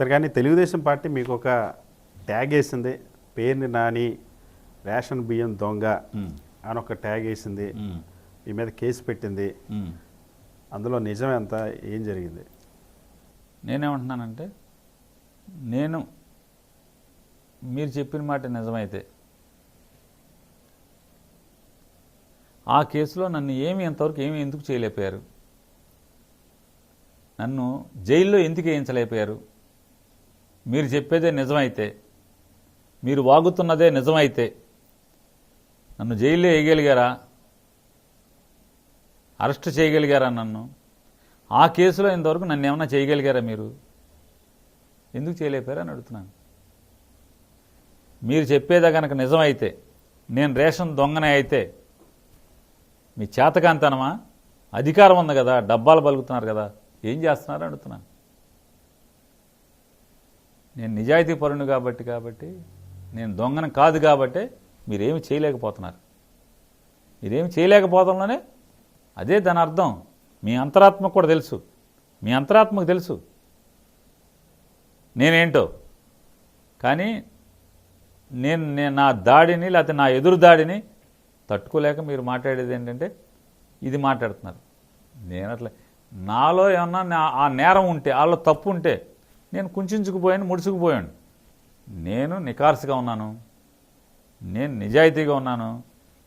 సరే కానీ తెలుగుదేశం పార్టీ మీకు ఒక ట్యాగ్ వేసింది, పేరుని నాని రేషన్ బియ్యం దొంగ అని ఒక ట్యాగ్ వేసింది, మీ మీద కేసు పెట్టింది. అందులో నిజం ఎంత, ఏం జరిగింది? నేనేమంటున్నానంటే, మీరు చెప్పిన మాట నిజమైతే ఆ కేసులో నన్ను ఇంతవరకు ఎందుకు చేయలేకపోయారు? నన్ను జైల్లో ఎందుకు వేయించలేకపోయారు? మీరు చెప్పేదే నిజమైతే, మీరు వాగుతున్నదే నిజమైతే నన్ను జైల్లో వేయగలిగారా? అరెస్ట్ చేయగలిగారా నన్ను? ఆ కేసులో ఇంతవరకు నన్ను ఏమన్నా చేయగలిగారా మీరు? ఎందుకు చేయలేపారా అని అడుగుతున్నాను. మీరు చెప్పేదా కనుక నిజమైతే, నేను రేషన్ దొంగనే అయితే మీ చేతకాంతనమా? అధికారం ఉంది కదా, డబ్బాలు పలుకుతున్నారు కదా, ఏం చేస్తున్నారు అడుగుతున్నాను. నేను నిజాయితీ పరుని కాబట్టి నేను దొంగను కాదు కాబట్టి మీరేమి చేయలేకపోతున్నారు. మీరేమి చేయలేకపోవడంలోనే అదే దాని అర్థం. మీ అంతరాత్మకు కూడా తెలుసు, మీ అంతరాత్మకు తెలుసు నేనేంటో. కానీ నేను నా దాడిని లేకపోతే నా ఎదురు దాడిని తట్టుకోలేక మీరు మాట్లాడేది ఏంటంటే ఇది మాట్లాడుతున్నారు. నేను అట్లా నాలో ఏమన్నా ఆ నేరం ఉంటే, వాళ్ళలో తప్పు ఉంటే నేను కుంచుకుపోయాను, ముడుచుకుపోయాను. నేను నికార్సుగా ఉన్నాను, నేను నిజాయితీగా ఉన్నాను,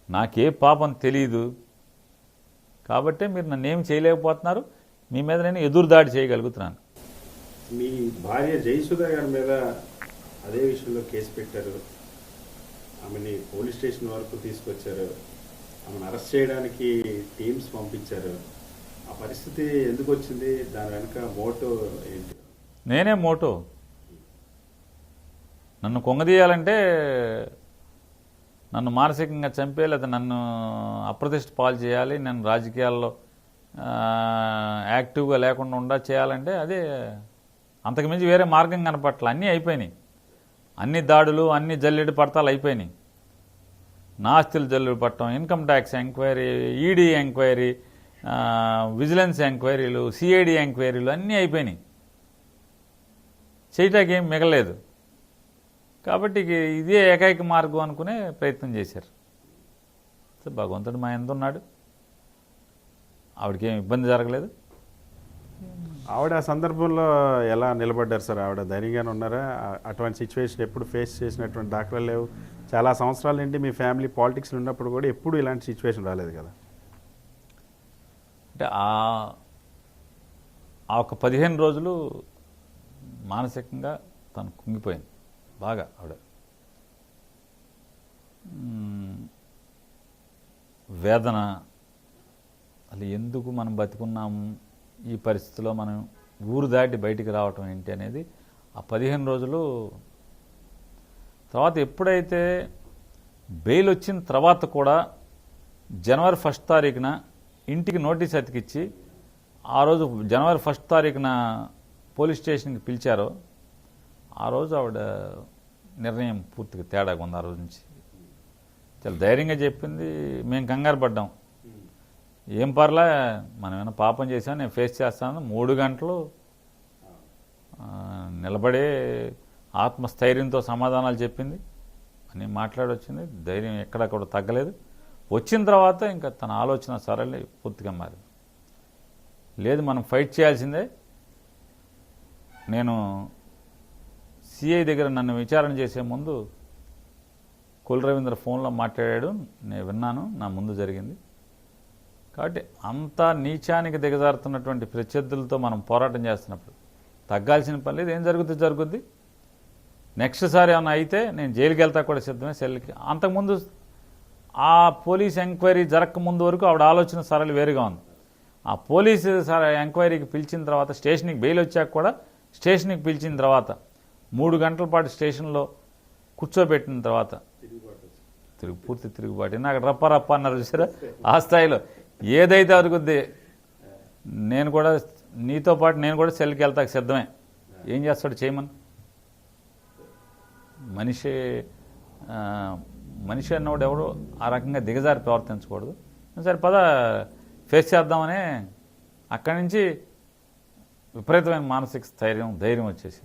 నాకే పాపం తెలియదు కాబట్టే మీరు నన్ను ఏమి చేయలేకపోతున్నారు. మీ మీద నేను ఎదురు దాడి చేయగలుగుతున్నాను. మీ భార్య జయసుధా గారి మీద అదే విషయంలో కేసు పెట్టారు, ఆమెని పోలీస్ స్టేషన్ వరకు తీసుకొచ్చారు, ఆమెను అరెస్ట్ చేయడానికి టీమ్స్ పంపించారు. ఆ పరిస్థితి ఎందుకు వచ్చింది? దాని వెనుక మోటో ఏంటి? నేనే మోటో. నన్ను కొంగదీయాలంటే, నన్ను మానసికంగా చంపే, లేదా నన్ను అప్రతిష్ట పాలు చేయాలి, నన్ను రాజకీయాల్లో యాక్టివ్గా లేకుండా చేయాలంటే అదే. అంతకుమించి వేరే మార్గం కనపట్ల. అన్నీ అయిపోయినాయి, అన్ని దాడులు, అన్ని జల్లెడు పడతాలు అయిపోయినాయి. నాస్తులు జల్లెడు పట్టడం, income tax enquiry, ED enquiry, vigilance ఎంక్వైరీలు, సిఐడి ఎంక్వైరీలు అన్నీ అయిపోయినాయి. చేయటానికి ఏం మిగలేదు. కాబట్టి ఇదే ఏకైక మార్గం అనుకునే ప్రయత్నం చేశారు. భగవంతుడు మా ఎంత ఉన్నాడు, ఆవిడకేం ఇబ్బంది జరగలేదు. ఆవిడ ఆ సందర్భంలో ఎలా నిలబడ్డారు సార్? ఆవిడ ధైర్యంగానే ఉన్నారా? అటువంటి సిచ్యువేషన్ ఎప్పుడు ఫేస్ చేసినటువంటి దాఖలాలు లేవు. చాలా సంవత్సరాల నుండి మీ ఫ్యామిలీ పాలిటిక్స్లో ఉన్నప్పుడు కూడా ఎప్పుడు ఇలాంటి సిచ్యువేషన్ రాలేదు కదా. అంటే ఆ ఒక 15 రోజులు మానసికంగా తను కుంగిపోయింది బాగా. ఆవిడ వేదన, అసలు ఎందుకు మనం బతికున్నాము, ఈ పరిస్థితిలో మనం ఊరు దాటి బయటికి రావటం ఏంటి అనేది ఆ 15 రోజులు. తర్వాత ఎప్పుడైతే బెయిల్ వచ్చిన తర్వాత కూడా జనవరి 1 తారీఖున ఇంటికి నోటీస్ అతికిచ్చి, ఆ రోజు జనవరి 1 తారీఖున పోలీస్ స్టేషన్కి పిలిచారో, ఆ రోజు ఆవిడ నిర్ణయం పూర్తిగా తేడాగా ఉంది. ఆ రోజు నుంచి చాలా ధైర్యంగా చెప్పింది. మేము కంగారు పడ్డాం, ఏం పర్లే, మనం ఏమైనా పాపం చేసాం, నేను ఫేస్ చేస్తాను. 3 గంటలు నిలబడే ఆత్మస్థైర్యంతో సమాధానాలు చెప్పింది, అని మాట్లాడొచ్చింది. ధైర్యం ఎక్కడా కూడా తగ్గలేదు. వచ్చిన తర్వాత ఇంకా తన ఆలోచన సరళి పూర్తిగా మారింది. లేదు, మనం ఫైట్ చేయాల్సిందే. నేను సిఐ దగ్గర నన్ను విచారణ చేసే ముందు కుల రవీంద్ర ఫోన్లో మాట్లాడాడు, నేను విన్నాను, నా ముందు జరిగింది. కాబట్టి అంతా నీచానికి దిగజారుతున్నటువంటి ప్రత్యర్థులతో మనం పోరాటం చేస్తున్నప్పుడు తగ్గాల్సిన పని లేదు. ఏం జరుగుద్ది. నెక్స్ట్ సారి ఏమైనా అయితే నేను జైలుకి వెళ్తా కూడా సిద్ధమే, సెల్కి. అంతకుముందు ఆ పోలీస్ ఎంక్వైరీ జరగకముందు వరకు ఆవిడ ఆలోచన సరళి వేరుగా ఉంది. ఆ పోలీసు ఎంక్వైరీకి పిలిచిన తర్వాత, స్టేషన్కి బెయిల్ వచ్చాక కూడా స్టేషన్కి పిలిచిన తర్వాత 3 గంటల పాటు స్టేషన్లో కూర్చోబెట్టిన తర్వాత పూర్తి తిరుగుబాటు. నాకు రప్ప అన్నారు చూసారా, ఆ స్థాయిలో ఏదైతే అరుగుద్ది. నేను కూడా నీతో పాటు నేను కూడా సెల్కి వెళ్తాక సిద్ధమే. ఏం చేస్తాడు చేయమని. మనిషి అన్నవాడు ఎవడు ఆ రకంగా దిగజారి ప్రవర్తించకూడదు. సరే పద ఫేస్ చేద్దామని అక్కడి నుంచి విపరీతమైన మానసిక ధైర్యం వచ్చేసింది.